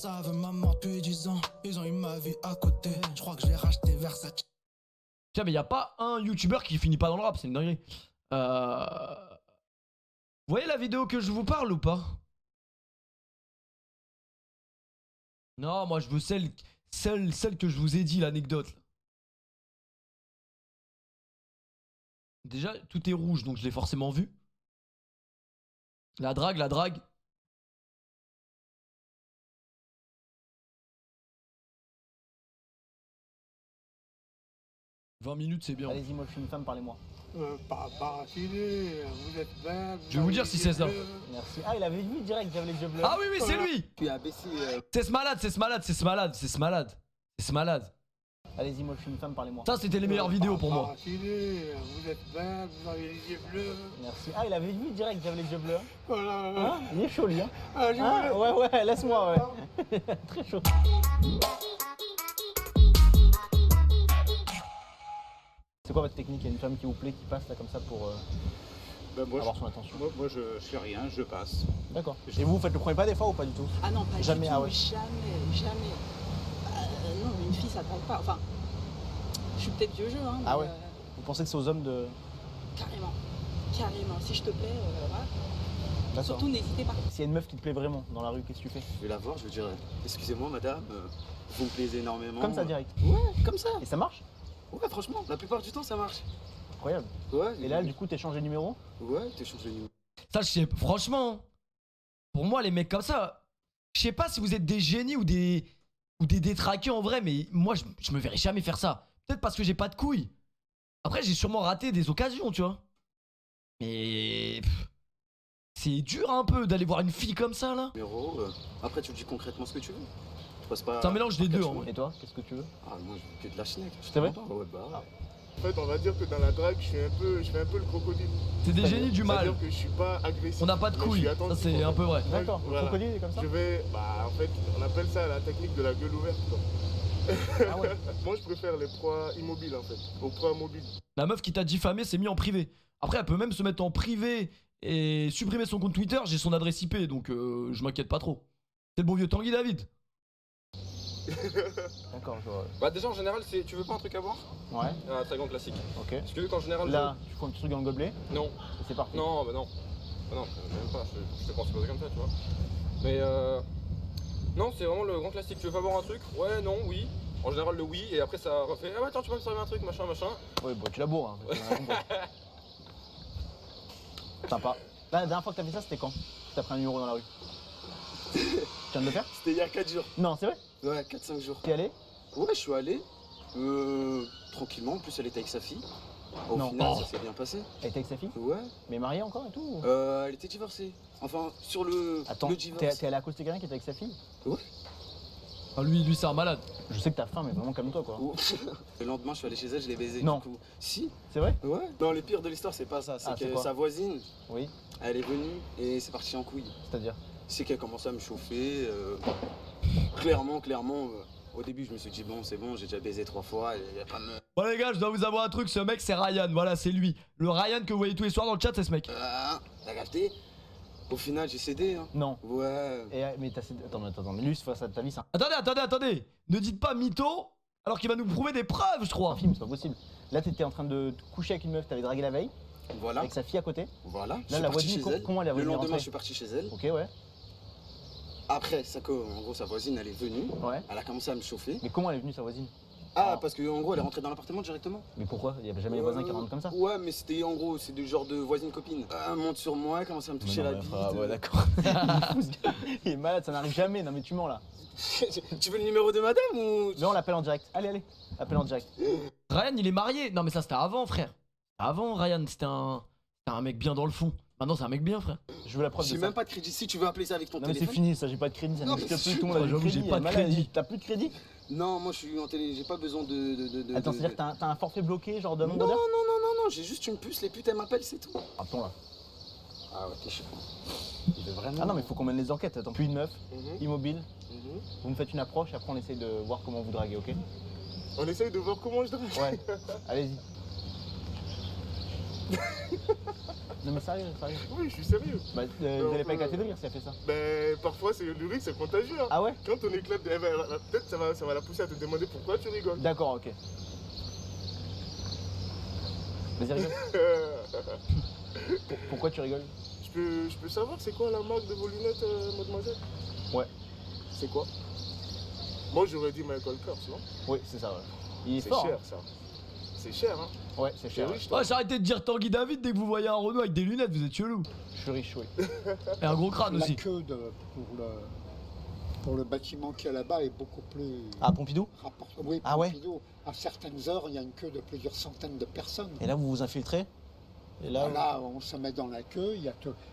ça veut ma mort depuis 10 ans. Ils ont eu ma vie à côté. Je crois que je vais racheter Versace. Tiens, mais y a pas un youtubeur qui finit pas dans le rap, c'est une dinguerie. Vous voyez la vidéo que je vous parle ou pas? Non, moi je veux celle que je vous ai dit, l'anecdote. Déjà, tout est rouge, donc je l'ai forcément vu. La drague, la drague. « 20 minutes, c'est bien. » Allez-y, moi je suis une femme, parlez-moi. Pas paraffiné, vous êtes belle. Je vais vous dire si c'est ça. Merci. Ah, il avait vu direct, j'avais les yeux bleus. Ah oui, oui, c'est lui. Puis abaissé. C'est ce malade, c'est ce malade, c'est ce malade, c'est ce malade. C'est ce malade. Allez-y, moi je suis une femme, parlez-moi. Ça, c'était les meilleures vidéos pour moi. Paraffiné, vous êtes belle, vous avez les yeux bleus. Merci. Ah, il avait vu direct, j'avais les yeux bleus. Voilà. Hein, il est chaud, lui. Hein. Ah, je Hein, voulais. ouais, laisse-moi, ouais. Très chaud. C'est quoi votre technique? Il y a une femme qui vous plaît, qui passe là comme ça pour avoir son attention. Moi je fais rien, je passe. D'accord. Et vous faites le premier pas des fois ou pas du tout? Ah non, pas Jamais, du tout, ah ouais. jamais. Non, mais une fille, ça drague pas. Enfin, je suis peut-être vieux jeu, hein. Ah mais, ouais. Vous pensez que c'est aux hommes de... Carrément. Si je te plais, voilà. D'accord. Surtout, n'hésitez pas. S'il y a une meuf qui te plaît vraiment dans la rue, qu'est-ce que tu fais? Je vais la voir, je vais dire excusez-moi madame, vous me plaisez énormément. Comme ça, direct. Ouais, comme ça. Et ça marche? Ouais, franchement, la plupart du temps ça marche. Incroyable. Ouais. Et là, du coup, t'es changé de numéro? Ouais, t'es changé de numéro. Ça, je sais, franchement, pour moi, les mecs comme ça, je sais pas si vous êtes des génies ou des détraqués en vrai, mais moi, je me verrais jamais faire ça. Peut-être parce que j'ai pas de couilles. Après, j'ai sûrement raté des occasions, tu vois. Mais c'est dur un peu d'aller voir une fille comme ça, là. Numéro, après tu dis concrètement ce que tu veux. Tu passes pas. C'est un mélange des deux, en vrai. Et toi, qu'est-ce que tu veux? Ah, moi je veux que de la schneck. C'est vrai? Ouais, bah. En fait, on va dire que dans la drague, je fais un peu le crocodile. C'est des génies du mal. C'est-à-dire que je suis pas agressif. On n'a pas de mais je couilles, suis ça attentif, c'est en un fait. peu vrai. D'accord. Le Voilà. crocodile est comme ça? Je vais, en fait, on appelle ça la technique de la gueule ouverte, quoi. Ah ouais. Moi, je préfère les proies immobiles, en fait, aux proies mobiles. La meuf qui t'a diffamé s'est mise en privé. Après, elle peut même se mettre en privé et supprimer son compte Twitter. J'ai son adresse IP, donc je m'inquiète pas trop. C'est le bon vieux Tanguy David. D'accord, je vois. Bah déjà en général c'est tu veux pas un truc à boire? Ouais, Un très grand classique. ok. Parce que vu qu'en général Là, tu prends un petit truc dans le gobelet non. et c'est parti. Non bah non. Bah non, même pas, je te pense pas comme ça tu vois. Mais non c'est vraiment le grand classique, tu veux pas boire un truc? Ouais, non, oui. En général le oui et après ça refait ah ouais attends tu peux me servir un truc machin. Ouais, bah tu la bourres, hein. On a compris. Sympa. Là, la dernière fois que t'as fait ça, c'était quand? T'as pris un numéro dans la rue? Tu viens de le faire? C'était il y a 4 jours. Non, c'est vrai? Ouais, 4-5 jours. T'es allé? Ouais, je suis allé. Tranquillement, en plus elle était avec sa fille. Au Non. final, Oh. ça s'est bien passé. Elle était avec sa fille? Ouais. Mais mariée encore et tout? ou- Elle était divorcée. Enfin, sur le Attends, divorce. t'es allé accoster quelqu'un qui était avec sa fille? Ouais. Ah, lui c'est un malade. Je sais que t'as faim, mais vraiment comme toi, quoi. Oh. Le lendemain, je suis allé chez elle, je l'ai baisé. Non. Du coup. Si. C'est vrai? Ouais. Non, le pire de l'histoire, c'est pas ça. C'est Ah, c'est que quoi? sa voisine, Oui. elle est venue et c'est parti en couille. C'est-à-dire? C'est qu'elle commençait à me chauffer. Clairement. Au début, je me suis dit, bon, c'est bon, j'ai déjà baisé 3 fois, il y a pas de. Bon les gars, je dois vous avouer un truc, ce mec c'est Ryan, voilà c'est lui. Le Ryan que vous voyez tous les soirs dans le chat, c'est ce mec. T'as capté? Au final, j'ai cédé. Hein. Non. Ouais. Et, mais t'as... Attends, mais lui, face à ta vie, c'est Attendez, ne dites pas mytho, alors qu'il va nous prouver des preuves, je crois. un film, c'est pas possible. Là, t'étais en train de te coucher avec une meuf, t'avais dragué la veille, Voilà. avec sa fille à côté. Voilà. Je Là, suis la parti voisine, chez elle. comment elle est Le revenue lendemain, rentrer? je suis parti chez elle. Ok, ouais. Après, en gros, sa voisine, elle est venue. Ouais. Elle a commencé à me chauffer. Mais comment elle est venue, sa voisine? Ah, parce qu'en gros, elle est rentrée dans l'appartement directement. Mais pourquoi? Il y avait jamais les voisins qui rentrent comme ça? Ouais, mais c'était en gros, c'est du genre de voisine-copine. Elle monte sur moi, elle commence à me toucher la bite. Ouais, d'accord. Il est fou, ce gars. Il est malade, ça n'arrive jamais. Non, mais tu mens là. Tu veux le numéro de madame ou. Viens, on l'appelle en direct. Allez, appelle en direct. Ryan il est marié. Non mais ça c'était avant frère. Avant Ryan, c'était un mec bien dans le fond. Maintenant c'est un mec bien frère. Je veux la preuve de J'ai ça. même pas de crédit. Si tu veux appeler ça avec ton Non, mais c'est téléphone. fini, ça, j'ai pas de crédit, ça Non, n'existe mais plus. Tout le monde a du j'avoue, crédit. j'ai pas de elle est malade. crédit. T'as plus de crédit? Non, moi je suis en télé, j'ai pas besoin de. Attends, c'est-à-dire que t'as un forfait bloqué, genre de Non, nombre d'heures? non, j'ai juste une puce, les putes elles m'appellent, c'est tout. Attends là. Ah ouais, t'es chaud. Il veut vraiment. Ah non, mais faut qu'on mène les enquêtes. Attends, puis une meuf, Mhm. immobile. Vous me faites une approche, après on essaye de voir comment vous draguez, ok? On essaye de voir comment je drague. Ouais, allez-y. Non mais sérieux. Oui, je suis sérieux. Bah, vous allez pas éclater de rire si elle fait ça. Ben, parfois, le rire, c'est contagieux. Hein. Ah ouais? Quand on éclate, peut-être ça va la pousser à te demander pourquoi tu rigoles. D'accord, ok. Vas-y, rigole. Pourquoi tu rigoles? Je peux savoir c'est quoi la marque de vos lunettes, mademoiselle? Ouais. C'est quoi? Moi, j'aurais dit Michael Kors, non? Oui, c'est ça, ouais. Il est C'est fort. cher, Hein. ça. C'est cher, hein? Ouais, c'est T'es cher. riche, toi? Ouais, j'arrêtais de dire Tanguy David dès que vous voyez un Renault avec des lunettes, vous êtes chelou. Je suis riche, oui. Et un gros crâne La aussi. queue pour le bâtiment qui est là-bas est beaucoup plus Ah, Pompidou? Oui, Ah ouais. Pompidou. À certaines heures, il y a une queue de plusieurs centaines de personnes. Et là, vous vous infiltrez? Et là, Là, on se met dans la queue.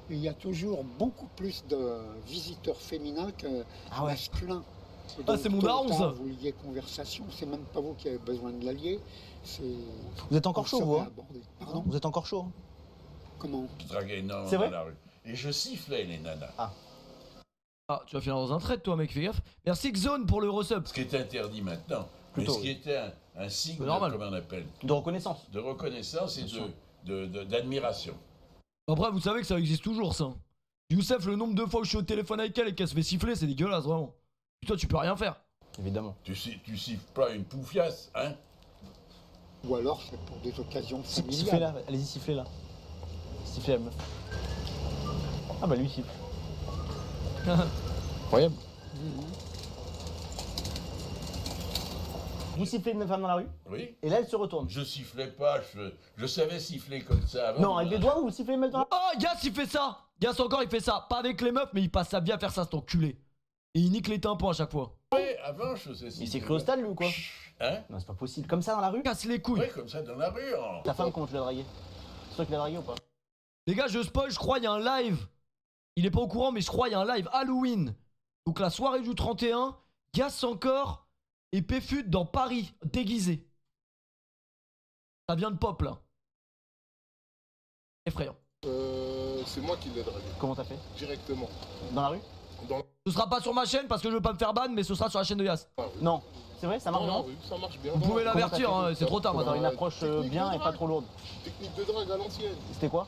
Il y a toujours beaucoup plus de visiteurs féminins que Ah ouais. masculins. Et Ah, donc, c'est mon tôt ou daron, tard, ça. Vous liez conversation. C'est même pas vous qui avez besoin de l'allier. Vous êtes encore on chaud, se vous, met hein? aborder. Pardon? Vous êtes encore chaud, hein? Comment? Je draguais énormément C'est vrai dans la rue. Et je sifflais les nanas. Ah, tu vas finir dans un trade, toi, mec, fais gaffe. Merci Xone pour le resub. Ce qui est interdit maintenant. Plutôt, mais ce qui oui. était un signe, C'est normal. comment on appelle, De reconnaissance. de reconnaissance et Bien d'admiration. Après, vous savez que ça existe toujours, ça. Youssef, le nombre de fois où je suis au téléphone avec elle et qu'elle se fait siffler, c'est dégueulasse, vraiment. Et toi, tu peux rien faire. Évidemment. Tu siffles pas une poufiasse, hein? Ou alors, c'est pour des occasions Sifflez familiales. là, allez-y, sifflez là. Sifflez la meuf. Ah bah lui, il siffle. Incroyable. Vous sifflez une femme dans la rue, Oui. et là, elle se retourne. Je sifflais pas, je savais siffler comme ça avant. Non, avec les doigts ou vous sifflez une meuf dans la rue? Oh, Gas, il fait ça. Gas encore, il fait ça. Pas avec les meufs, mais il passe sa vie à faire ça, cet enculé. Et il nique les tympans à chaque fois. Ouais, avant, je faisais siffler. Il s'est cru au stade, lui, ou quoi? Hein? Non, c'est pas possible. Comme ça dans la rue? Casse les couilles. Oui, comme ça dans la rue. Ta femme, comment tu l'as draguée? C'est toi qui l'as draguée ou pas? Les gars, je spoil, je crois, il y a un live. Il est pas au courant, mais je crois, il y a un live Halloween. Donc la soirée du 31, Gas encore et Péfut dans Paris, déguisé. Ça vient de pop, là. Effrayant. C'est moi qui l'ai dragué, Comment t'as fait? directement. Dans la rue? Ce sera pas sur ma chaîne parce que je veux pas me faire ban, mais ce sera sur la chaîne de Gas. Non. C'est vrai, ça marche Dans la bien? rue, ça marche bien. Vous pouvez Comment l'avertir, t'as fait hein, c'est trop tard Faut avoir maintenant. une approche Technique bien de et pas drague. trop lourde. Technique de drague à l'ancienne. C'était quoi?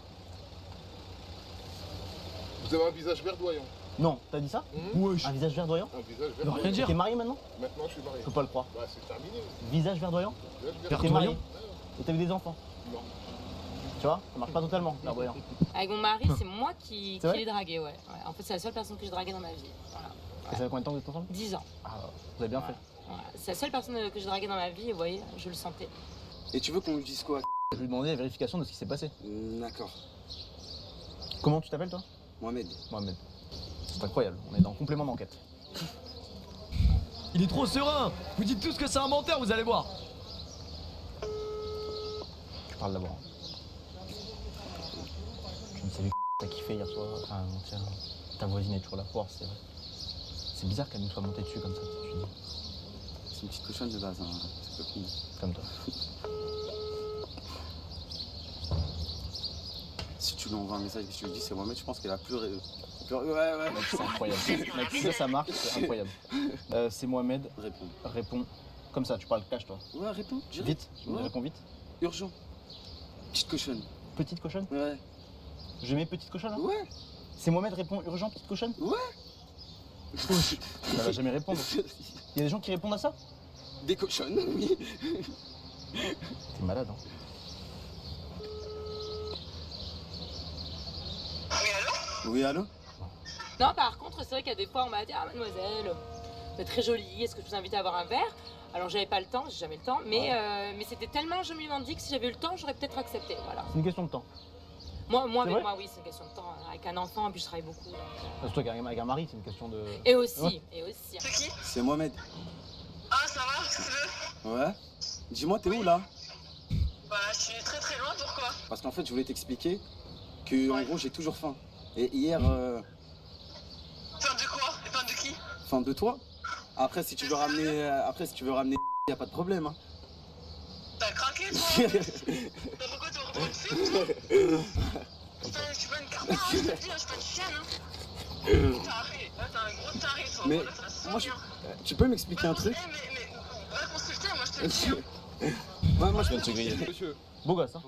Vous avez un visage verdoyant. Non, t'as dit ça? Wesh. Un visage verdoyant? Un visage Ça veut verdoyant. rien dire. T'es marié maintenant? Maintenant, je suis marié. Je peux pas le croire. Bah, c'est terminé. Visage verdoyant? Visage T'es Verdoyant. marié? Et t'as eu des enfants? Non. Tu vois? Ça marche pas totalement, verdoyant. Avec mon mari, c'est moi qui C'est vrai l'ai dragué, ouais. En fait, c'est la seule personne que j'ai draguée dans ma vie. Voilà. Et ça fait combien de temps que vous êtes ensemble? 10 ans. Ah, vous avez bien fait. Voilà. C'est la seule personne que j'ai draguée dans ma vie, et vous voyez, je le sentais. Et tu veux qu'on lui dise quoi? Je lui ai demandé la vérification de ce qui s'est passé. D'accord. Comment tu t'appelles toi? Mohamed. Mohamed. C'est incroyable, on est dans complément d'enquête. Il est trop serein. Vous dites tous que c'est un menteur, vous allez voir. Tu parles d'abord. Je me salue, t'as kiffé hier soir. Enfin, tiens, ta voisine est toujours là. Oh, c'est vrai. C'est bizarre qu'elle nous soit montée dessus comme ça, tu dis. C'est une petite cochonne de base, hein. C'est copine. Comme toi. Si tu lui envoies un message et que tu lui dis c'est Mohamed, je pense qu'elle a pleuré. Ouais. Mec, c'est incroyable. Mec, si ça marche, c'est incroyable. C'est Mohamed, Réponds. réponds. Comme ça, tu parles cash toi. Ouais, réponds. Direct. Vite, Ouais. réponds vite. Urgent. Petite cochonne. Petite cochonne? Ouais. Je mets petite cochonne là? Ouais. C'est Mohamed répond urgent, petite cochonne? Ouais. Elle va jamais répondre. Il y a des gens qui répondent à ça? Des cochonnes, oui. T'es malade, hein. Oui, allô? Non, par contre, c'est vrai qu'il y a des fois, on m'a dit, ah, mademoiselle, vous êtes très jolie, est-ce que je vous invite à avoir un verre? Alors, j'avais pas le temps, j'ai jamais le temps, mais c'était tellement genuinement dit que si j'avais eu le temps, j'aurais peut-être accepté, voilà. C'est une question de temps. Moi C'est avec vrai moi, oui, c'est une question de temps. Avec un enfant, et puis je travaille beaucoup. donc, Surtout qu'avec un mari, c'est une question de. Et aussi, Ouais. et aussi. C'est qui? C'est Mohamed. Ah, ça va, qu'est-ce que tu veux? Ouais. Dis-moi, t'es où là? Bah, je suis très très loin, pourquoi? Parce qu'en fait, je voulais t'expliquer que, en Ouais. gros, j'ai toujours faim. Et hier, Faim de quoi? Et faim de qui? faim de toi. Après, si tu veux ramener, y a pas de problème. Hein. T'as craqué, toi? T'as pourquoi tu retournes une fille, toi? Je suis pas une carpin, hein, je te le dis, hein, je suis pas une chienne, hein. Taré, là, t'as un gros taré, toi. Mais Voilà, ça se sent moi, bien. tu peux m'expliquer un truc? Mais, va consulter, moi, je te le dis, hein. Ouais, moi, je viens de se griller. Monsieur, Beau gosse, hein?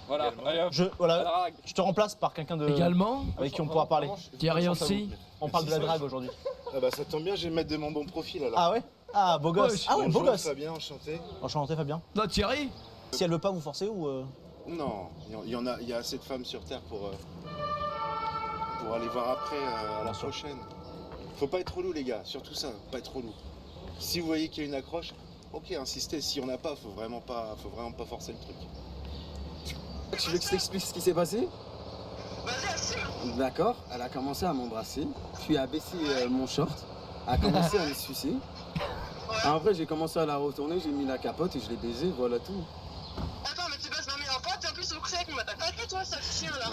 Voilà, allez hop. Voilà, je te remplace par quelqu'un de. Également. Avec qui on pourra parler. Thierry aussi. On parle de la drague aujourd'hui. Ah bah ça tombe bien, je vais me mettre de mon bon profil alors. Ah ouais? Ah, beau gosse. Ah ouais, beau Bonjour, gosse. Fabien, enchanté. Enchanté, Fabien. Non, Thierry. Si elle veut pas vous forcer ou. Non, il y a assez de femmes sur Terre pour aller voir après à la prochaine. Faut pas être relou les gars, surtout ça, pas être relou. Si vous voyez qu'il y a une accroche, ok, insistez. Si on n'a pas, faut vraiment pas forcer le truc. Tu veux que je t'explique ce qui s'est passé? Vas-y, assume. D'accord, elle a commencé à m'embrasser, puis a baissé mon short, a commencé à me sucer. Après, j'ai commencé à la retourner, j'ai mis la capote et je l'ai baisé, voilà tout. Attends, mais tu baisses ma meilleure pote et en plus au coucher avec moi. T'as craqué toi, sale chien là.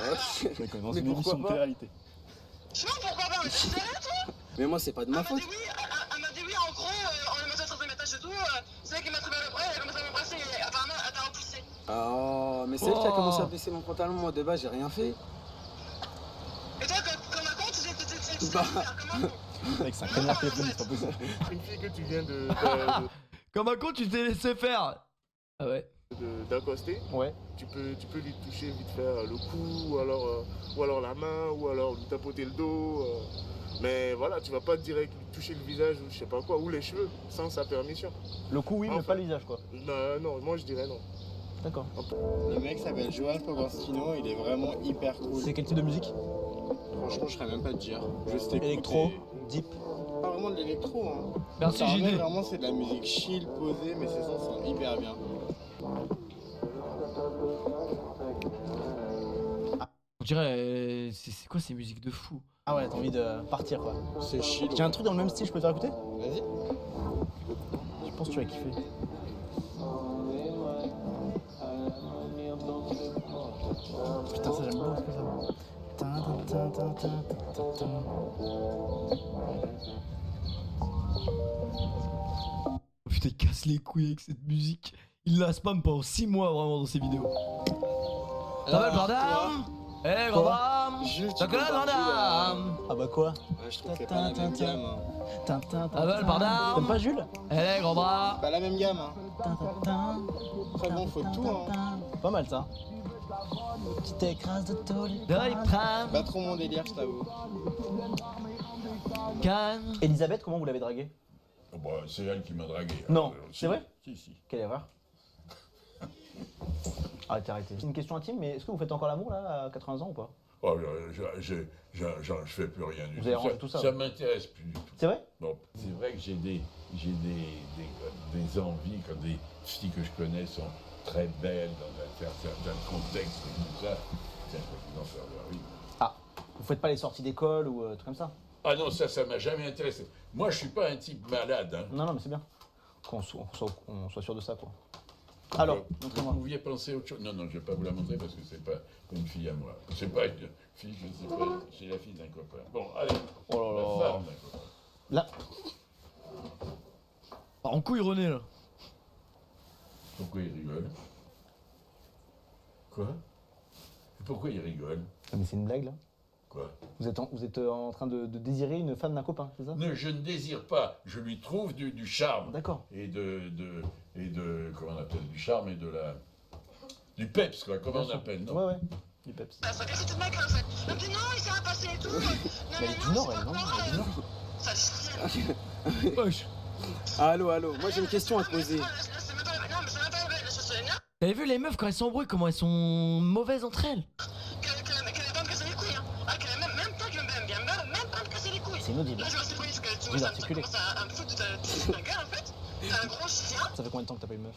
Mais pourquoi pas? Je sais pas pourquoi pas, mais t'es sérieux toi? Mais moi, c'est pas de ma faute. Elle m'a dit oui, en gros, on est monté au 3e étage et tout. C'est elle qui m'a trouvé le bras, elle a commencé à m'embrasser et apparemment elle t'a repoussé. Oh, mais c'est elle qui a commencé à baisser mon pantalon, moi de base, j'ai rien fait. Et toi, comme un con, tu sais Bah. faire comment? Mec, c'est un connard téléphonique, c'est pas possible. Une fille que tu viens Comme un con, tu t'es laissé faire. Ah ouais. d'accoster, Ouais. tu peux lui toucher vite faire le cou, ou alors la main, ou alors lui tapoter le dos. Mais voilà, tu vas pas direct lui toucher le visage ou je sais pas quoi, ou les cheveux, sans sa permission. Le cou, oui, mais pas le visage, quoi. Non, moi je dirais non. D'accord. Le mec s'appelle Johan Pogorstino, il est vraiment hyper cool. C'est quel type de musique? Franchement, je saurais même pas te dire. Juste Électro, écouter. deep. Pas vraiment de l'électro, hein. Merci, Ça JD. remet Vraiment, c'est de la musique chill, posée, mais ses sons sont hyper bien. On dirait. C'est quoi ces musiques de fou? Ah ouais, t'as envie de partir, quoi. C'est chill. J'ai un truc dans le même style, je peux te faire écouter? Vas-y. Je pense que tu vas kiffer. Putain, ça j'aime beaucoup ce que ça. Oh, putain, il casse les couilles avec cette musique. Il la spam pendant 6 mois vraiment dans ses vidéos. Ça va le bordam? Eh gros bam! T'as que la bordam? Ah bah quoi? Ouais, je trouve que c'est pas la même gamme. Hein. Ça va le bordam? T'aimes pas Jules? Eh gros bras! Pas la même gamme. Hein. Très bon, faut tout. Hein. Pas mal ça. Tu t'écrases de tous les Pas trop mon délire, je t'avoue. Calme. Elisabeth, comment vous l'avez draguée? Oh, bah, c'est elle qui m'a dragué. Non, Si. c'est vrai? Si. Quelle erreur. Arrêtez. C'est une question intime, mais est-ce que vous faites encore l'amour là à 80 ans ou pas? Oh, je fais plus rien du tout. Vous avez rendu tout ça? Ça m'intéresse plus du tout. C'est vrai? Bon, c'est vrai que j'ai des envies quand des filles que je connais sont très belles dans un certain contexte et tout ça. Tiens, je vais en faire leur vie. Ah, vous faites pas les sorties d'école ou trucs comme ça? Ah non, ça m'a jamais intéressé. Moi, je suis pas un type malade. Hein. Non, mais c'est bien. Qu'on soit sûr de ça, quoi. Alors, montrez-moi. Vous pouviez penser autre chose? Non, je vais pas vous la montrer parce que c'est pas une fille à moi. C'est pas une fille, je sais pas, c'est la fille d'un copain. Bon, allez, Oh là la là. femme d'un copain. Là. En couille René là. Pourquoi il rigole? Quoi? Pourquoi il rigole? Ah, mais c'est une blague là. Quoi? Vous êtes en train de désirer une femme d'un copain, c'est ça? Non, je ne désire pas. Je lui trouve du charme. D'accord. Et de comment on appelle? Du charme et du peps, quoi. Comment on appelle, non? Ouais, du peps. Ça fait casser toute ma gueule en fait. Elle me dit non, il s'est rien passé et tout. Non, Elle est du Nord, elle, non? Elle est du Nord. Ça chien. Wesh. Allô, moi j'ai une question à te poser. Non, mais c'est même pas la chose sur les nerfs. T'avais vu les meufs quand elles s'embrouillent, comment elles sont mauvaises entre elles? Qu'elle va pas me casser les couilles. Hein. Ah, qu'elle a même pas que même pas me casser les couilles. C'est inaudible. Là, je me suis pris parce que tu Oui, vois, articulé. ça commence à me foutre de ta gueule en fait. T'es un gros chien. Ça fait combien de temps que t'as pas eu une meuf?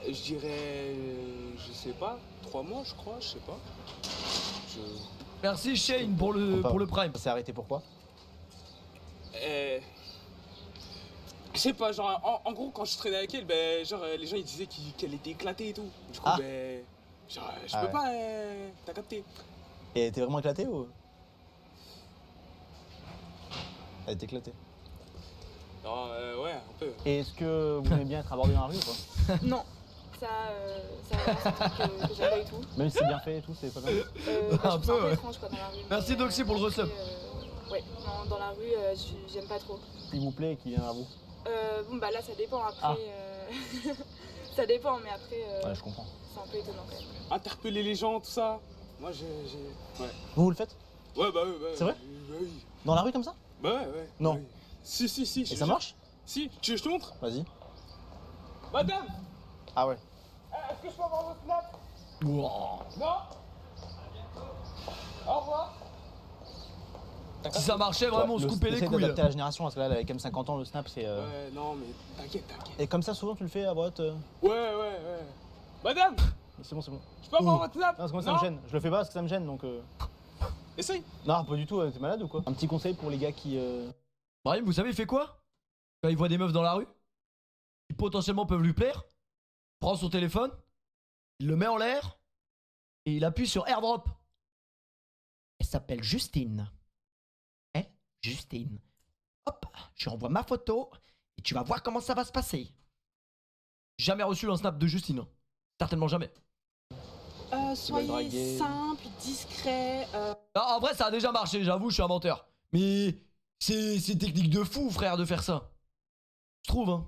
Je dirais, je sais pas, 3 mois je crois, je sais pas. Merci Shane pour le prime. Ça s'est arrêté pourquoi? Je sais pas, genre en gros quand je traînais avec elle, ben genre les gens ils disaient qu'elle était éclatée et tout. Du coup ben genre je peux pas, t'as capté. Et elle était vraiment éclatée ou? Elle était éclatée. Non ouais un peu. Et est-ce que vous aimez bien être abordé dans la rue ou pas? Non, ça c'est un truc que j'aime pas du tout. Même si c'est bien fait et tout, c'est pas mal. Un peu, ouais. Étrange, quoi, dans la rue, Merci Doxy pour le resub. Ouais, non, dans la rue, j'aime pas trop. S'il vous plaît, qui vient à vous. Bon bah là ça dépend après. Ça dépend, mais après, Ouais, je comprends. c'est un peu étonnant quand même. Interpeller les gens, tout ça. Moi, j'ai. Ouais. Vous le faites? Ouais, bah oui, bah C'est vrai? Bah oui. Dans la rue comme ça? Bah ouais. Non. Oui. Si. Et ça marche? Si, tu veux que je te montre? Vas-y. Madame! Ah ouais. Est-ce que je peux avoir votre snap? Wow. Non? Au revoir! Si ça marchait vraiment, on se coupait les couilles. D'adapter à la génération, parce que là, elle avait quand même 50 ans, le snap, c'est. Ouais, non, mais t'inquiète. Et comme ça, souvent, tu le fais à droite. Ouais. Madame! C'est bon. Je peux avoir votre snap? Non, parce que moi, ça me gêne. Je le fais pas parce que ça me gêne, donc. Essaye! Non, pas du tout, t'es malade ou quoi? Un petit conseil pour les gars qui. Brahim, vous savez, il fait quoi? Quand il voit des meufs dans la rue, qui potentiellement peuvent lui plaire, il prend son téléphone, il le met en l'air, et il appuie sur airdrop. Elle s'appelle Justine. Justine. Hop, je lui envoie ma photo, et tu vas voir comment ça va se passer. Jamais reçu un snap de Justine. Hein. Certainement jamais. Soyez simple, discret. Non, en vrai, ça a déjà marché, j'avoue, je suis un menteur. Mais c'est technique de fou, frère, de faire ça. Je trouve, hein.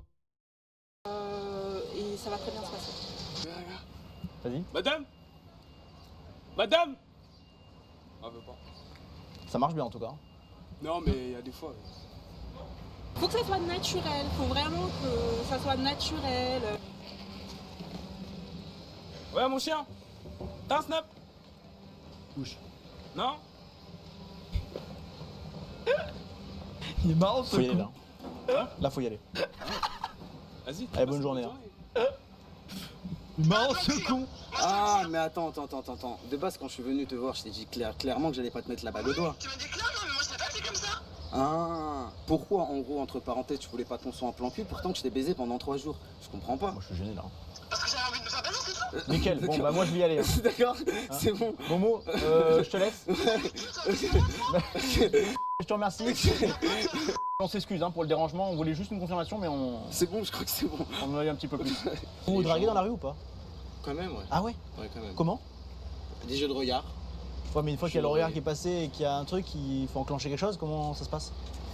Et ça va très bien se passer. Vas-y. Madame! Ah, veut pas. Ça marche bien en tout cas. Non, mais il y a des fois. Faut que ça soit naturel, faut vraiment que ça soit naturel. Ouais, mon chien! T'as un snap? Touche. Non? Il est marrant ce Faut y aller con. là. Là, faut y aller. Vas-y. Allez, bonne journée. Il est marrant ce con. Ah, mais attends. De base, quand je suis venu te voir, je t'ai dit clairement que j'allais pas te mettre la bague au doigt. Tu m'as dit clairement, mais moi je sais pas, c'est comme ça. Ah, pourquoi en gros, entre parenthèses, tu voulais pas ton son en plan cul, pourtant que je t'ai baisé pendant 3 jours? Je comprends pas. Moi, je suis gêné là. Parce que j'avais envie de me faire baiser, c'est tout. Nickel, bon bah moi je vais y aller. Hein. D'accord, c'est bon. Momo, je te laisse. Je te remercie. On s'excuse hein, pour le dérangement, on voulait juste une confirmation mais on... C'est bon, je crois que c'est bon. On en a eu un petit peu plus. Vous draguez dans la rue ou pas? Quand même, ouais. Ah ouais? Ouais, quand même. Comment? Des jeux de regard. Ouais mais une fois qu'il y a le regard qui est passé et qu'il y a un truc, il faut enclencher quelque chose, comment ça se passe?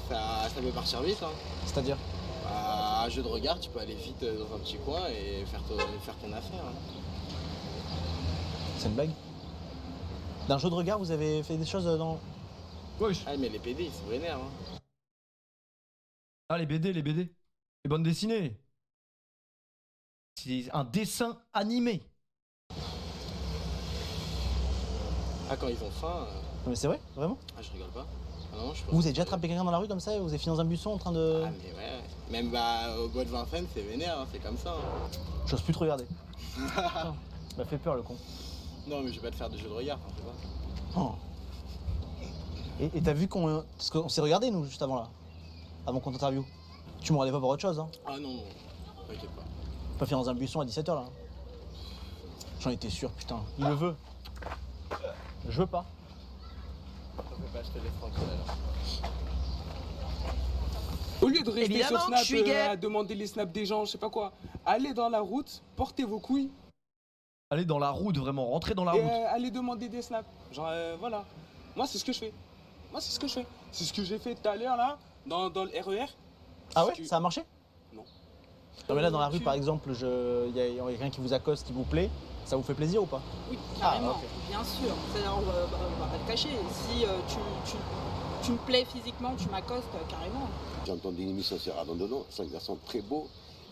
Ça peut partir vite, hein. C'est-à-dire? Un jeu de regard, tu peux aller vite dans un petit coin et faire ton affaire. Hein. C'est une blague? D'un jeu de regard, vous avez fait des choses dans... Wesh. Ah mais les PD, ils sont vénères. Hein. Ah, les BD. Les bandes dessinées. C'est un dessin animé. Ah, quand ils ont faim... Non mais c'est vrai? Vraiment? Ah, je rigole pas. Ah, non, je Vous avez déjà attrapé quelqu'un dans la rue comme ça et vous avez fini dans un buisson en train de... Ah mais ouais. Même au bois de Vincennes, c'est vénère, hein, c'est comme ça. Hein. J'ose plus te regarder. Putain, il m'a fait peur le con. Non mais je vais pas te faire de jeu de regard, hein, je sais pas. Oh. Et t'as vu qu'on... Parce qu'on s'est regardé nous juste avant là. Avant qu'on t'interviewe. Tu me regardais pas pour autre chose hein. Ah non, t'inquiète pas. Pas fait dans un buisson à 17h là. J'en étais sûr, putain. Il le veut. Je veux pas. Je te laisse tranquille alors. Au lieu de rester Évidemment sur que Snap je suis gay. à demander les snaps des gens, je sais pas quoi, allez dans la route, portez vos couilles Allez dans la route, vraiment, rentrez dans la et route. allez demander des snaps. Genre voilà. Moi c'est ce que je fais. C'est ce que j'ai fait tout à l'heure là, dans le RER. Ah ouais? Ça a marché? Non. Non mais là dans la rue par exemple, il y a quelqu'un qui vous accoste, qui vous plaît, ça vous fait plaisir ou pas? Oui, carrément, ok. bien sûr. C'est-à-dire, on va pas le cacher. Si tu me plais physiquement, tu m'accostes, carrément. J'ai entendu une émission sur Alain Delon, c'est un garçon très beau.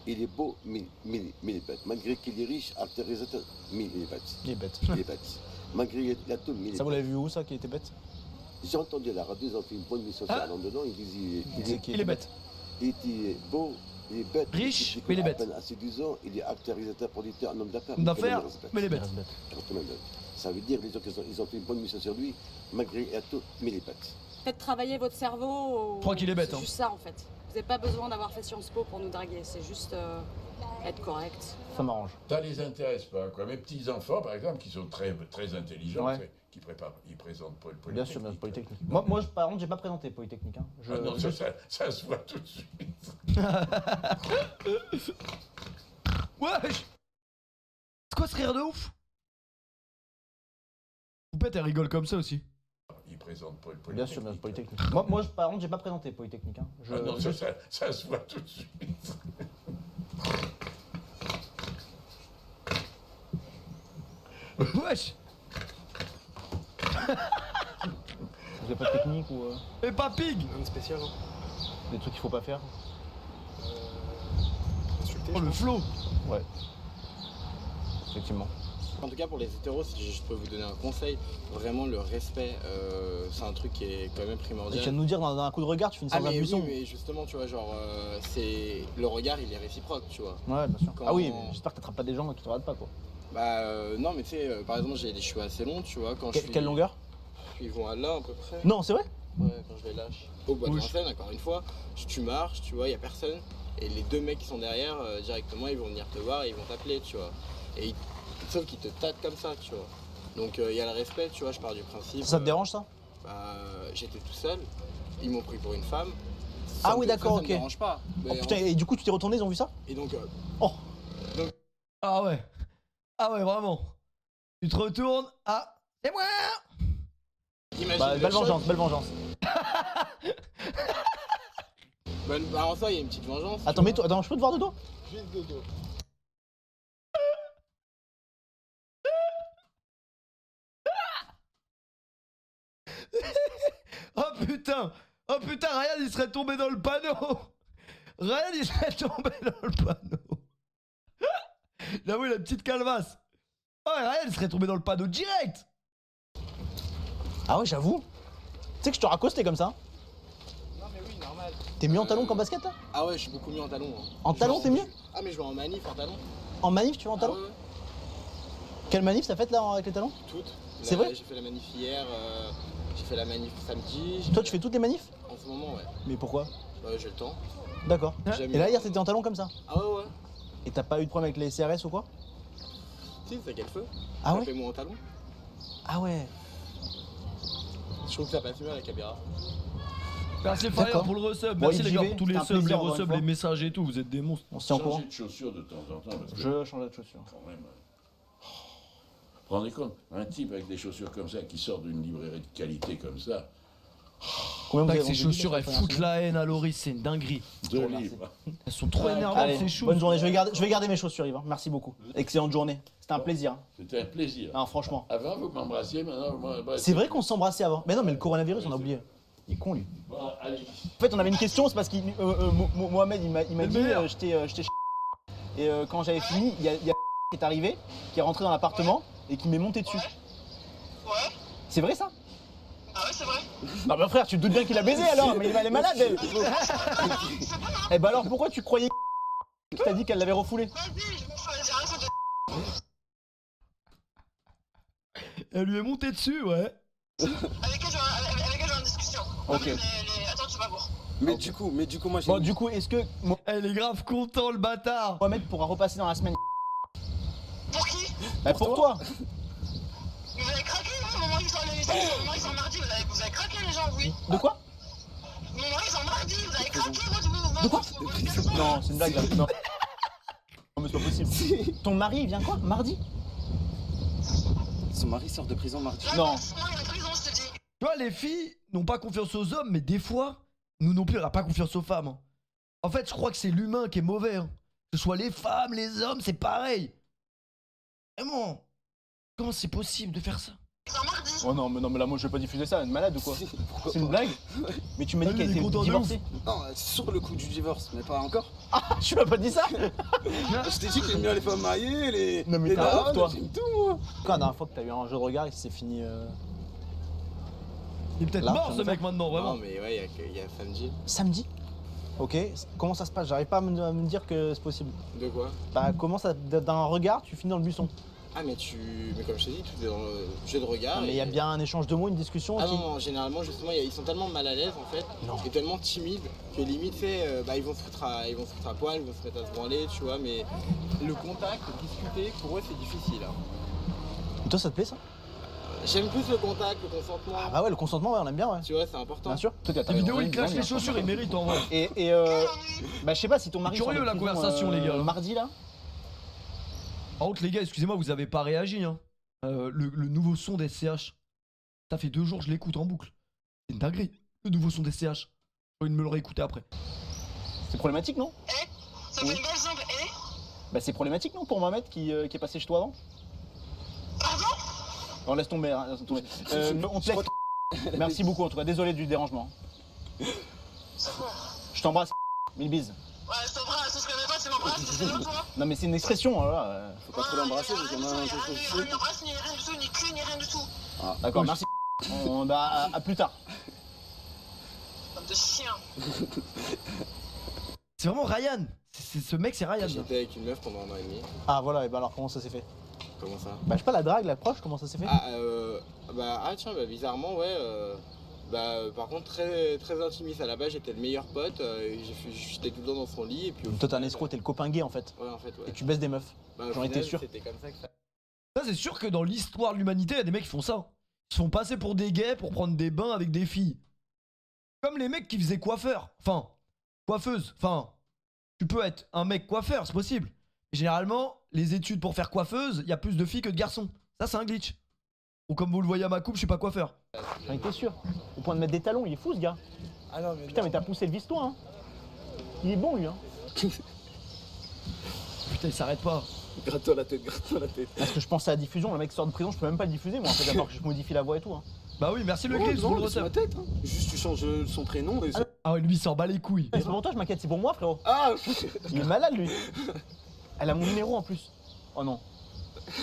Il est beau, mais il est bête. Malgré qu'il est riche, acteur-réalisateur, mais il est bête. Il est bête. Il est bête. Malgré qu'il a tout, mais il est Ça vous bête. l'avez vu où ça, qui était bête? J'ai entendu à la radio, ils ont fait une bonne émission sur Alain Delon, ils disent Il est bête. Il était beau, il est bête. Riche, mais il est bête. À peine à ses 12 ans, il est acteur, réalisateur, producteur, un homme d'affaires. D'affaires, mais il est bête. Ça veut dire, les gens ils ont fait une bonne émission sur lui, malgré tout, mais il est bête. Faites travailler votre cerveau. Je crois qu'il est bête, C'est hein. juste ça en fait. Vous n'avez pas besoin d'avoir fait Sciences Po pour nous draguer. C'est juste être correct. Ça m'arrange. Ça les intéresse pas, quoi. Mes petits-enfants, par exemple, qui sont très, très intelligents, Ouais. qui présentent Polytechnique. Bien sûr, Polytechnique. Moi par contre, j'ai pas présenté Polytechnique. Hein. Ah non, ça se voit tout de suite. Wesh. C'est quoi ce rire de ouf? Poupette, elle rigole comme ça aussi. Ils présentent Polytechnique. Bien sûr, Polytechnique. Moi par contre, j'ai pas présenté Polytechnique. Hein. Ah non, ça se voit tout de suite. Wesh. Vous avez pas de technique ou. Et pas pig. Rien de spécial, hein. Des trucs qu'il faut pas faire? Insulter, Oh le flow. Ouais. Effectivement. En tout cas, pour les hétéros, si je peux vous donner un conseil, vraiment le respect, c'est un truc qui est quand même Tu primordial. viens de nous dire dans un coup de regard, tu finis sans un mais buisson. oui, mais justement, tu vois, genre, c'est le regard, il est réciproque, tu vois. Ouais, bien sûr. Quand- Ah oui, mais j'espère que t'attrapes pas des gens qui te regardent pas quoi. Bah non, mais tu sais, par exemple, j'ai les cheveux assez longs, tu vois, quand je suis... Quelle longueur? Ils vont à là à peu près. Non, c'est vrai? Ouais, quand je les lâche. Au bois de Vincennes, encore une fois, tu marches, tu vois, il y a personne. Et les deux mecs qui sont derrière, directement, ils vont venir te voir et ils vont t'appeler, tu vois. Et sauf qu'ils te tâtent comme ça, tu vois. Donc il y a le respect, tu vois, je pars du principe. Ça te dérange ça? Bah, j'étais tout seul, ils m'ont pris pour une femme. Ah oui, d'accord, ça ok. me dérange pas. Oh Mais putain, et du coup tu t'es retourné, ils ont vu ça? Et donc, Oh. Ah ouais. Ah ouais, vraiment. Tu te retournes. Ah, c'est moi. imagine Bah, le belle choc. vengeance, belle vengeance. Bah, en soi, il y a une petite vengeance. Attends, mets-toi, attends, je peux te voir de dos? Juste de dos. Oh putain. Oh putain, Ryan il serait tombé dans le panneau. Ryan il serait tombé dans le panneau. J'avoue la petite calvasse. Oh Ryan il serait tombé dans le panneau direct. Ah ouais, j'avoue. Tu sais que je te raccostais comme ça? Non, mais oui, normal. T'es mieux en talon qu'en basket là? Ah ouais, je suis beaucoup mieux en talon. En talon, t'es mieux? Ah, mais je vais en manif en talon. En manif, tu vas en talon? Ah ouais, Quelle manif t'as faite là avec les talons? toutes. C'est vrai? J'ai fait la manif hier, j'ai fait la manif samedi. Toi tu fais toutes les manifs? En ce moment, ouais. Mais pourquoi? Bah, j'ai le temps. D'accord. J'aime Et là bien. hier t'étais en talon comme ça? Ah ouais, ouais. Et t'as pas eu de problème avec les CRS ou quoi? Si, ça quel feu. Ah ouais? Appelez-moi en talon. Ah ouais. Je trouve que ça passe mieux à la caméra. Merci Fire D'accord. pour le resub. Bon, Merci j'y les gars vais. pour tous les C'était un subs, les plaisir, encore une resubs, fois. les messages et tout. Vous êtes des monstres. On se tient au courant. Changer de chaussures de temps en temps. Parce que Je changerai de chaussures. quand même. Vous vous rendez compte, un type avec des chaussures comme ça qui sort d'une librairie de qualité comme ça, Combien vous Avec avez ces vendu chaussures, elles de foutent la haine à Loris, c'est une dinguerie. 2 livres. Elles sont trop énervantes, Allez, c'est chou. bonne journée. Je vais garder mes chaussures, Yvan. Merci beaucoup. Excellente journée. C'était un plaisir. C'était un plaisir. Ah, franchement. Avant, vous m'embrassiez, maintenant, vous m'embrassez. C'est vrai qu'on s'embrassait avant. Mais non, mais le coronavirus, on a oublié. Il est con, lui. Bon, allez. En fait, on avait une question, c'est parce qu'il Mohamed, il m'a dit, j'étais et quand j'avais fini, il y a qui est arrivé, qui est rentré dans l'appartement et qui m'est monté dessus. Ouais. C'est vrai ça? Ah ouais, c'est vrai. Non, mais frère, tu te doutes bien qu'il a baisé alors, mais elle est malade, elle. Eh ben alors, pourquoi tu croyais qui t'a dit qu'elle l'avait refoulé? Vas-y, je m'en fous, j'ai rien fait de... Elle lui est montée dessus, ouais. Avec elle, j'ai une discussion. Ok. Attends, tu vas voir. Mais du coup, moi j'ai. Bon, du coup, est-ce que Elle est grave content, le bâtard. Mohamed pourra repasser dans la semaine? Pour qui? Bah, pour toi. Mais vous avez craqué, hein, au moment où ils sont mardi, vous avez craqué les gens, oui. De quoi? Au moment où ils sont mardi, vous avez craqué, De quoi? Non, c'est une blague là. Non. Non, mais c'est pas possible. Ton mari, il vient quoi? Mardi? Son mari sort de prison mardi. Non. Tu vois, les filles n'ont pas confiance aux hommes, mais des fois, nous non plus, on n'a pas confiance aux femmes. hein. En fait, je crois que c'est l'humain qui est mauvais. hein. Que ce soit les femmes, les hommes, c'est pareil. Vraiment. Comment c'est possible de faire ça? Oh non, mais là, moi je vais pas diffuser ça, une malade ou quoi? C'est une blague? Mais tu m'as dit qu'elle était divorcée. Non, sur le coup du divorce, mais pas encore. Ah, tu m'as pas dit ça? Je t'ai dit que j'aime bien les femmes mariées, les. Non, mais les t'es un ouf, dames, toi. j'aime tout, moi. Quand la dernière fois que t'as eu un jeu de regard et que c'est fini. Il est peut-être Là, mort je ce ne mec maintenant, vraiment. Non, mais ouais, il y a samedi. Samedi? Ok, comment ça se passe? J'arrive pas à me dire que c'est possible. De quoi? Bah, comment ça, d'un regard, tu finis dans le buisson? Ah, mais comme je t'ai dit, tout est dans le jeu de regard. Mais il y a bien un échange de mots, une discussion Ah qui... non, généralement, justement, ils sont tellement mal à l'aise en fait, et tellement timides que limite, ils vont se foutre à poil, ils vont se mettre à se branler, tu vois, mais le contact, discuter, pour eux, c'est difficile. hein. Et toi, ça te plaît ça? J'aime plus le contact, le consentement. Ah bah ouais, le consentement, ouais, on aime bien, ouais. Tu vois, c'est important. Bien sûr. La vidéo, il crache les chaussures, il mérite en vrai. Et bah, je sais pas si ton mari... Curieux, sort de la prison, conversation, les gars, là. Mardi, là? Par contre, les gars, excusez-moi, vous avez pas réagi. Hein. Le nouveau son des SCH. Ça fait 2 jours, je l'écoute en boucle. C'est une dinguerie. Le nouveau son des SCH. J'ai envie de me le réécouter après. C'est problématique, non? Ça fait une belle jambe, Bah, c'est problématique, non, pour Mohamed qui est passé chez toi avant? Pardon? Bon, laisse tomber, hein, laisse tomber. On te laisse. Merci beaucoup en tout cas, désolé du dérangement. Je t'embrasse, mille bises. Ouais, je t'embrasse, ce serait même pas, tu m'embrasses, c'est long toi. Non mais c'est une expression, voilà. Faut pas trop l'embrasser, parce qu'il y en a un Ni embrasse, ni rien du tout, ni cul, ni rien du tout. Ah, d'accord, merci. Bah, à plus tard. Bande de chien. C'est vraiment Ryan. Ce mec, c'est Ryan. J'étais avec une meuf pendant 1 an et demi. Ah voilà, et bah alors comment ça s'est fait? Comment ça? Bah je sais pas, la drague, l'approche, comment ça s'est fait? Tiens, bizarrement, ouais. Par contre, très intimiste. À la base, j'étais le meilleur pote. J'étais tout le temps dans son lit. Et puis, toi, t'es un escroc, t'es le copain gay en fait. Ouais, en fait, ouais. Et tu baisses des meufs. J'en étais sûr. C'était comme ça que ça. Ça, c'est sûr que dans l'histoire de l'humanité, il y a des mecs qui font ça. Ils se font passer pour des gays pour prendre des bains avec des filles. Comme les mecs qui faisaient coiffeur. Enfin, coiffeuse. Enfin, tu peux être un mec coiffeur, c'est possible. Et généralement, les études pour faire coiffeuse, il y a plus de filles que de garçons. Ça, c'est un glitch. Ou comme vous le voyez à ma coupe, je suis pas coiffeur. J'en étais sûr. Au point de mettre des talons, il est fou ce gars. Ah non, mais putain, mais t'as poussé le vis-toi, hein. Il est bon lui, hein. Putain, il s'arrête pas. Gratte-toi la tête, gratte-toi la tête. Parce que je pensais à la diffusion, le mec sort de prison, je peux même pas le diffuser moi en fait, d'abord que je modifie la voix et tout. Hein. Bah oui, merci le glitch, vous le recevez. la tête, hein. Juste tu changes son prénom et Ah ouais, lui il s'en bat les couilles. C'est pour toi, je m'inquiète, c'est pour moi frérot. Ah il est malade lui. Elle a mon numéro en plus. Oh non.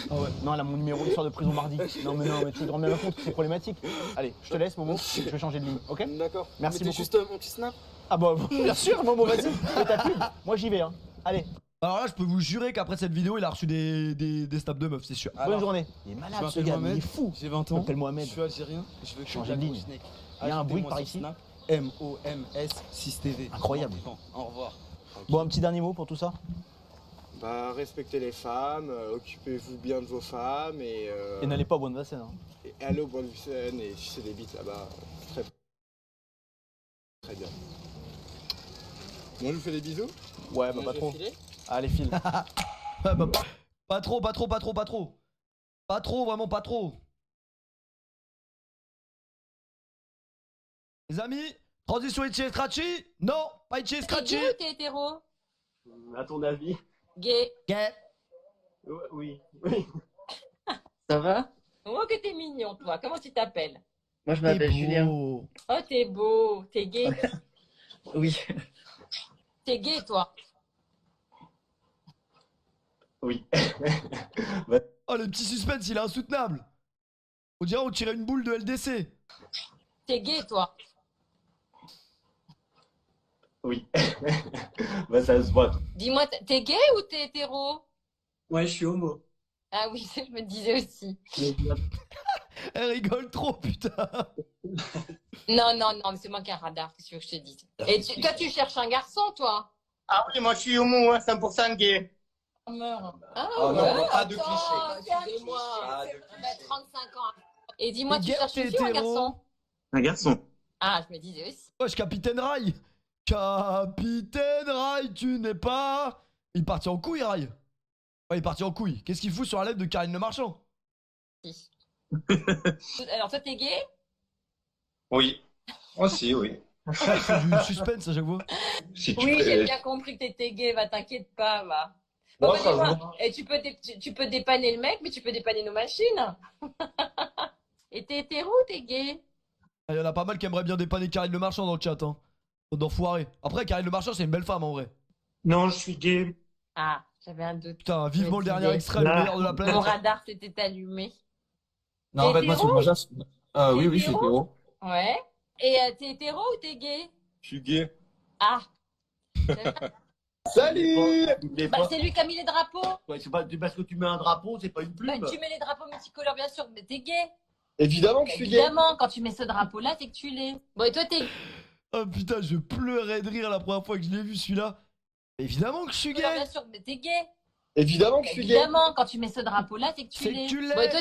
Ah ouais. Non, elle a mon numéro, il sort de prison mardi. Non mais tu te rends bien compte que c'est problématique. Allez, je te laisse Momo, je vais changer de ligne, ok? D'accord. Merci beaucoup. Juste mon petit snap. Ah bah bien sûr Momo, vas-y, fais ta pub. Moi j'y vais hein. Allez. Alors là, je peux vous jurer qu'après cette vidéo, il a reçu des snaps de meufs, c'est sûr. Bonne journée. Il est malade ce gars, il est fou. J'ai 20 ans. Je m'appelle Mohamed. Je suis algérien. Je veux changer de ligne. Il y a un bruit par ici. MOMS6TV. Incroyable. Au revoir. Bon, un petit dernier mot pour tout ça. Bah, respectez les femmes, occupez-vous bien de vos femmes et n'allez pas au Bonne-Vincennes. Hein. Et allez au Bonne-Vincennes et sucez des bites là-bas. Très bien. Moi, je vous fais des bisous. Ouais, bah Moi, pas je trop. vais filer. Allez, file. Ouais, bah, pas trop. Pas trop, vraiment pas trop. Les amis, transition Itchy et Scratchy? Non, pas Itchy et T'es Scratchy. gay ou t'es hétéro? À ton avis? Gay. Gay. Oui. Ça va? Oh que t'es mignon toi, comment tu t'appelles? Moi je m'appelle Julien. Oh t'es beau, t'es gay. Oui. T'es gay toi? Oui. Oh le petit suspense, il est insoutenable. On dirait on tirait une boule de LDC. T'es gay toi? Oui. Bah ça se voit. Dis-moi, t'es gay ou t'es hétéro? Ouais, je suis homo. Ah oui, je me disais aussi. Elle rigole trop, putain. Non, c'est moi qui ai un radar, qu'est-ce que tu veux que je te dise? Et toi, tu cherches un garçon, toi? Ah oui, moi je suis homo, hein, 100% gay. Ah, Oh non, ouais, pas de attends, cliché. excusez-moi. Ah, Bah, 35 ans. Et dis-moi, tu Gay, cherches une t'es fille ou un hétéro? garçon? Un garçon. Ah, je me disais aussi. Wesh, Capitaine Rail. Capitaine Rail, tu n'es pas... Il est parti en couille, Rail. Ouais, il est parti en couille. Qu'est-ce qu'il fout sur la lettre de Karine Le Marchand? Alors, toi, t'es gay? Oui. Aussi, oui. C'est du suspense à chaque fois. Si tu Oui, fais- j'ai bien compris que t'étais gay, va, t'inquiète pas, va. Bon, Bah, ça dis-moi, va. et tu peux dépanner le mec, mais tu peux dépanner nos machines. Et t'es hétéro ou t'es gay? Il y en a pas mal qui aimeraient bien dépanner Karine Le Marchand dans le chat, hein. D'enfoiré. Après, Karine Le Marchand, c'est une belle femme en vrai. Non, je suis gay. Ah, j'avais un doute. Putain, vivement le Je me dernier disais. extrait, le meilleur de la planète. Mon radar s'était allumé. Non, en fait, moi, hétéro? oui, je suis hétéro. Ouais. Et t'es hétéro ou t'es gay? Je suis gay. Ah. Salut. Bah, c'est lui qui a mis les drapeaux. Ouais, c'est pas parce que tu mets un drapeau, c'est pas une Bah, plume. tu mets les drapeaux multicolores, bien sûr, mais t'es gay. Évidemment que je suis gay. Évidemment, quand tu mets ce drapeau-là, c'est que tu l'es. Bon, et toi, t'es Oh putain, je pleurais de rire la première fois que je l'ai vu celui-là. Évidemment que je suis gay. bien sûr, mais t'es gay. Évidemment que je suis gay. Évidemment, quand tu mets ce drapeau-là, c'est que tu C'est que l'es. tu Bon, et l'es. toi,